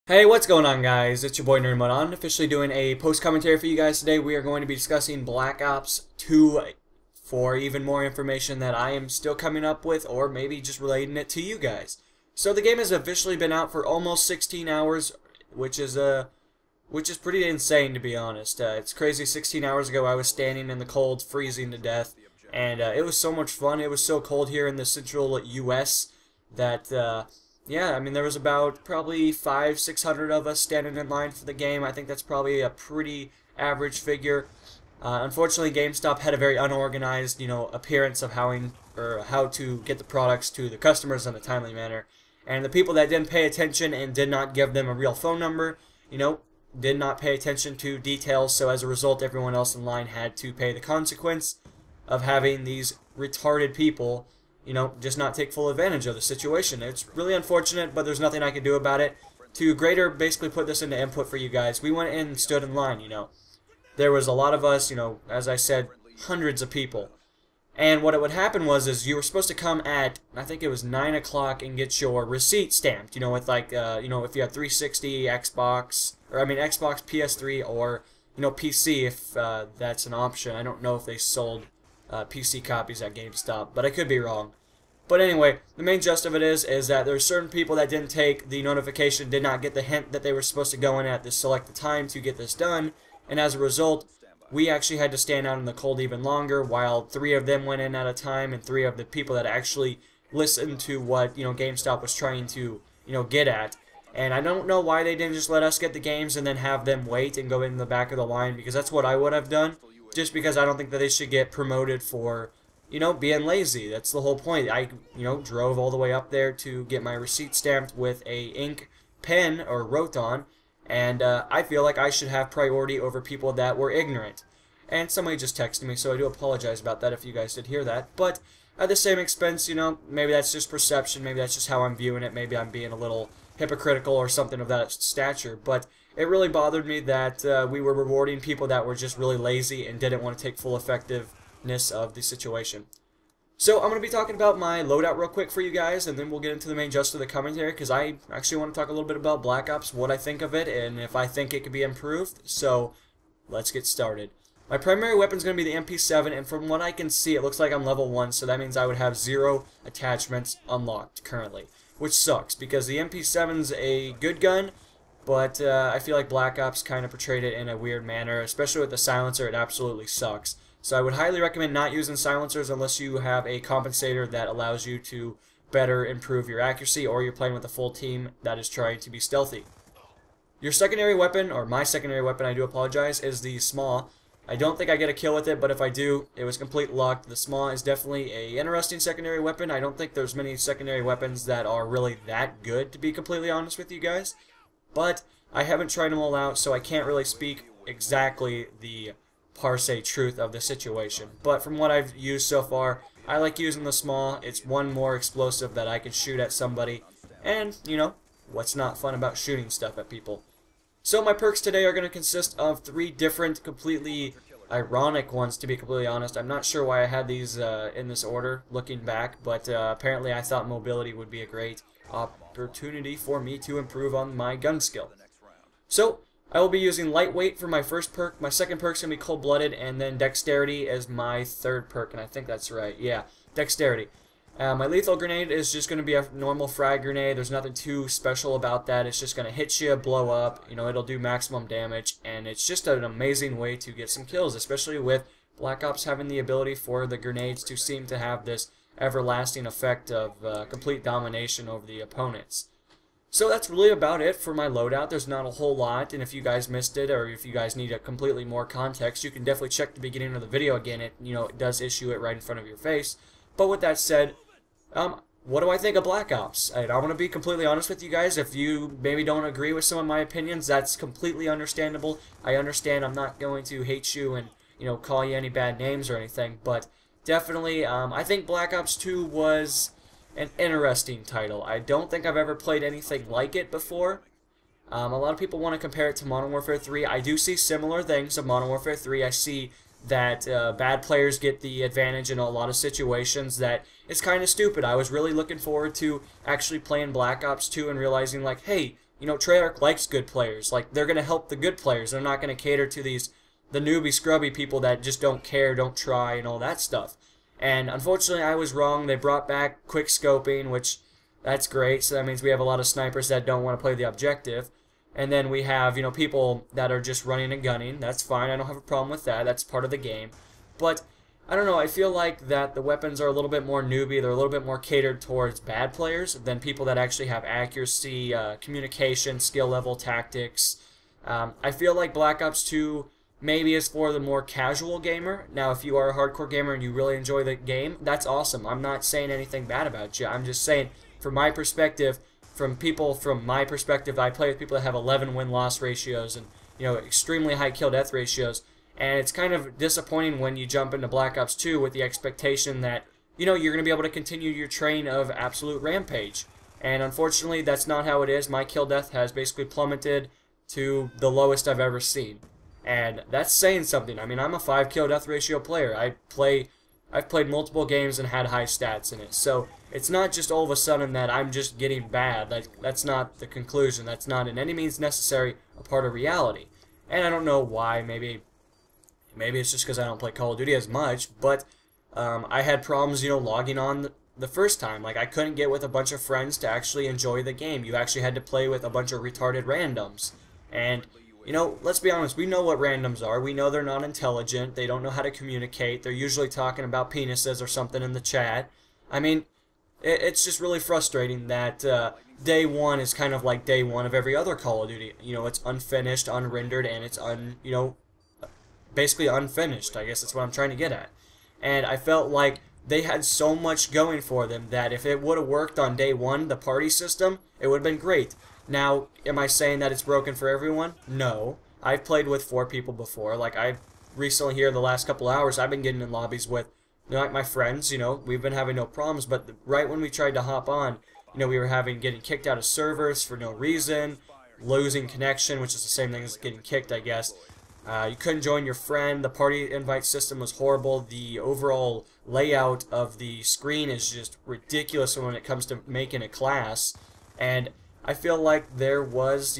Hey, what's going on, guys? It's your boy Nerd on, officially doing a post commentary for you guys today. We are going to be discussing Black Ops 2 for even more information that I am still coming up with, or maybe just relating it to you guys. So the game has officially been out for almost 16 hours, which is pretty insane, to be honest. It's crazy. 16 hours ago, I was standing in the cold, freezing to death, and it was so much fun. It was so cold here in the central U.S. that yeah, I mean, there was about probably 500-600 of us standing in line for the game. I think that's probably a pretty average figure. Unfortunately, GameStop had a very unorganized, appearance of how to get the products to the customers in a timely manner. And the people that didn't pay attention and did not give them a real phone number, did not pay attention to details. So as a result, everyone else in line had to pay the consequence of having these retarded people just not take full advantage of the situation. It's really unfortunate, but there's nothing I can do about it. To basically put this into input for you guys, we went in and stood in line, There was a lot of us, as I said, hundreds of people. And what it would happen is you were supposed to come at, I think it was 9 o'clock and get your receipt stamped, with like, if you had 360, Xbox, PS3, or, PC if that's an option. I don't know if they sold PC copies at GameStop, but I could be wrong. But anyway, the main gist of it is that there's certain people that didn't take the notification, did not get the hint that they were supposed to go in at this selected time to get this done, and as a result, we actually had to stand out in the cold even longer, while 3 of them went in at a time, and 3 of the people that actually listened to what GameStop was trying to get at. And I don't know why they didn't just let us get the games and then have them wait and go in the back of the line, because that's what I would have done. Just because I don't think that they should get promoted for, being lazy. That's the whole point. I, drove all the way up there to get my receipt stamped with a ink pen, or wrote on, and I feel like I should have priority over people that were ignorant. And somebody just texted me, so I do apologize about that if you guys did hear that. But at the same expense, maybe that's just perception, maybe that's just how I'm viewing it, maybe I'm being a little hypocritical or something of that stature, but it really bothered me that we were rewarding people that were just really lazy and didn't want to take full effectiveness of the situation. So I'm going to be talking about my loadout real quick for you guys, and then we'll get into the main gist of the commentary, because I actually want to talk a little bit about Black Ops, what I think of it, and if I think it could be improved. So let's get started. My primary weapon is going to be the MP7, and from what I can see, it looks like I'm level 1, so that means I would have 0 attachments unlocked currently, which sucks, because the MP7's a good gun, but I feel like Black Ops kind of portrayed it in a weird manner, especially with the silencer. It absolutely sucks. So I would highly recommend not using silencers unless you have a compensator that allows you to better improve your accuracy, or you're playing with a full team that is trying to be stealthy. Your secondary weapon, or my secondary weapon, I do apologize, is the SMAW. I don't think I get a kill with it, but if I do, it was complete luck. The SMAW is definitely a interesting secondary weapon. I don't think there's many secondary weapons that are really that good, to be completely honest with you guys. But I haven't tried them all out, so I can't really speak exactly the per se truth of the situation. But from what I've used so far, I like using the SMAW. It's one more explosive that I can shoot at somebody. And, what's not fun about shooting stuff at people? So my perks today are going to consist of 3 different, completely ironic ones, to be completely honest. I'm not sure why I had these in this order, looking back, but apparently I thought mobility would be a great opportunity for me to improve on my gun skill. So I will be using lightweight for my first perk. My second perk is going to be cold-blooded, and then dexterity is my third perk, and I think that's right. Yeah, dexterity. My lethal grenade is just going to be a normal frag grenade. There's nothing too special about that. It's just going to hit you, blow up, it'll do maximum damage, and it's just an amazing way to get some kills, especially with Black Ops having the ability for the grenades to seem to have this everlasting effect of complete domination over the opponents. So that's really about it for my loadout. There's not a whole lot, and if you guys missed it, or if you guys need a completely more context, you can definitely check the beginning of the video again. It does issue it right in front of your face. But with that said, what do I think of Black Ops? I'm going to be completely honest with you guys. If you maybe don't agree with some of my opinions, that's completely understandable. I understand. I'm not going to hate you and call you any bad names or anything, but definitely I think Black Ops 2 was an interesting title. I don't think I've ever played anything like it before. A lot of people want to compare it to Modern Warfare 3. I do see similar things of Modern Warfare 3. I see that bad players get the advantage in a lot of situations that it's kind of stupid. I was really looking forward to actually playing Black Ops 2 and realizing, like, hey, Treyarch likes good players. Like, they're going to help the good players. They're not going to cater to the newbie, scrubby people that just don't care, don't try, and all that stuff. And unfortunately, I was wrong. They brought back quick scoping, which that's great. So that means we have a lot of snipers that don't want to play the objective. And then we have, people that are just running and gunning. That's fine. I don't have a problem with that. That's part of the game. But I don't know. I feel like that the weapons are a little bit more newbie. They're a little bit more catered towards bad players than people that actually have accuracy, communication, skill level, tactics. I feel like Black Ops 2 maybe is for the more casual gamer. Now, if you are a hardcore gamer and you really enjoy the game, that's awesome. I'm not saying anything bad about you. I'm just saying, from my perspective, from my perspective, I play with people that have 11 win-loss ratios and, extremely high kill-death ratios. And it's kind of disappointing when you jump into Black Ops 2 with the expectation that, you're going to be able to continue your train of absolute rampage. And unfortunately, that's not how it is. My kill-death has basically plummeted to the lowest I've ever seen. And that's saying something. I mean, I'm a 5 kill-death ratio player. I've played multiple games and had high stats in it. So it's not just all of a sudden that I'm just getting bad. That's not the conclusion. That's not in any means necessary a part of reality. And I don't know why. Maybe it's just because I don't play Call of Duty as much. But I had problems, logging on the first time. Like, I couldn't get with a bunch of friends to actually enjoy the game. You actually had to play with a bunch of retarded randoms. And let's be honest, we know what randoms are. We know they're not intelligent. They don't know how to communicate. They're usually talking about penises or something in the chat. I mean, it's just really frustrating that day one is kind of like day one of every other Call of Duty. It's unfinished, unrendered, and it's basically unfinished. I guess that's what I'm trying to get at. And I felt like they had so much going for them that if it would have worked on day one, the party system, it would have been great. Now, am I saying that it's broken for everyone? No. I've played with 4 people before. Like, I've recently here, the last couple hours, I've been getting in lobbies with like my friends, we've been having no problems, but right when we tried to hop on, we were getting kicked out of servers for no reason, losing connection, which is the same thing as getting kicked, I guess. You couldn't join your friend. The party invite system was horrible. The overall layout of the screen is just ridiculous when it comes to making a class. And I feel like there was,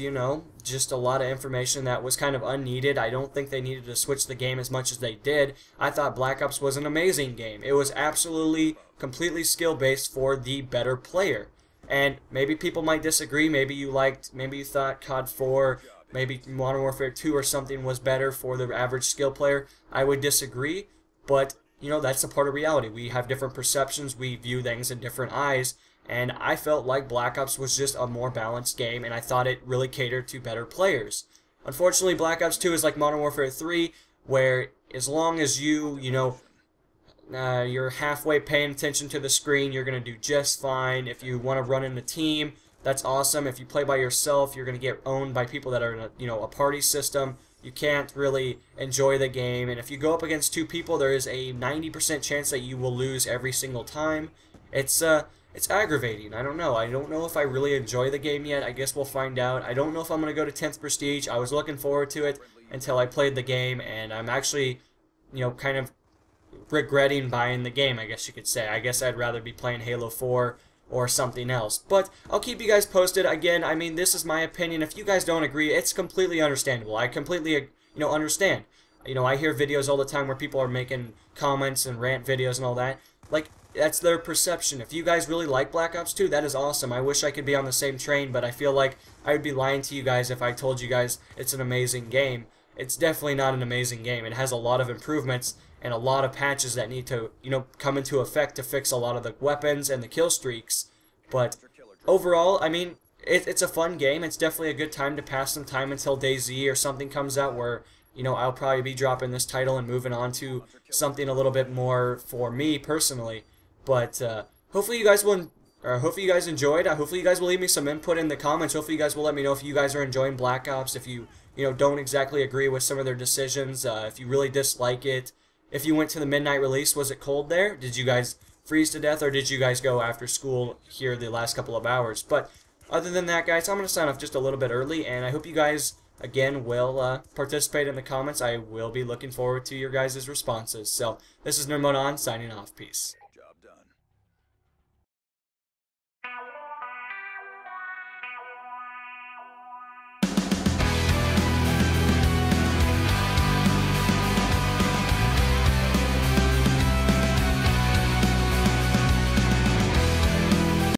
just a lot of information that was kind of unneeded. I don't think they needed to switch the game as much as they did. I thought Black Ops was an amazing game. It was absolutely, completely skill-based for the better player. And maybe people might disagree. Maybe you thought COD 4, maybe Modern Warfare 2 or something was better for the average skill player. I would disagree, but, that's a part of reality. We have different perceptions. We view things in different eyes. And I felt like Black Ops was just a more balanced game, and I thought it really catered to better players. Unfortunately, Black Ops 2 is like Modern Warfare 3, where as long as you're halfway paying attention to the screen, you're going to do just fine. If you want to run in a team, that's awesome. If you play by yourself, you're going to get owned by people that are in a party system. You can't really enjoy the game. And if you go up against 2 people, there is a 90% chance that you will lose every single time. It's aggravating. I don't know. I don't know if I really enjoy the game yet. I guess we'll find out. I don't know if I'm going to go to 10th Prestige. I was looking forward to it until I played the game, and I'm actually, kind of regretting buying the game, I guess you could say. I guess I'd rather be playing Halo 4 or something else. But I'll keep you guys posted. Again, I mean, this is my opinion. If you guys don't agree, it's completely understandable. I completely, understand. I hear videos all the time where people are making comments and rant videos and all that. Like, that's their perception. If you guys really like Black Ops 2, that is awesome. I wish I could be on the same train, but I feel like I would be lying to you guys if I told you guys it's an amazing game. It's definitely not an amazing game. It has a lot of improvements and a lot of patches that need to, come into effect to fix a lot of the weapons and the kill streaks. But overall, I mean, it's a fun game. It's definitely a good time to pass some time until DayZ or something comes out where, I'll probably be dropping this title and moving on to something a little bit more for me personally. But hopefully you guys enjoyed. Hopefully you guys will leave me some input in the comments. Hopefully you guys will let me know if you guys are enjoying Black Ops, if you don't exactly agree with some of their decisions, if you really dislike it. If you went to the midnight release, was it cold there? Did you guys freeze to death, or did you guys go after school here the last couple of hours? But other than that, guys, I'm going to sign off just a little bit early, and I hope you guys, again, will participate in the comments. I will be looking forward to your guys' responses. So, this is Nerdmode On, signing off. Peace.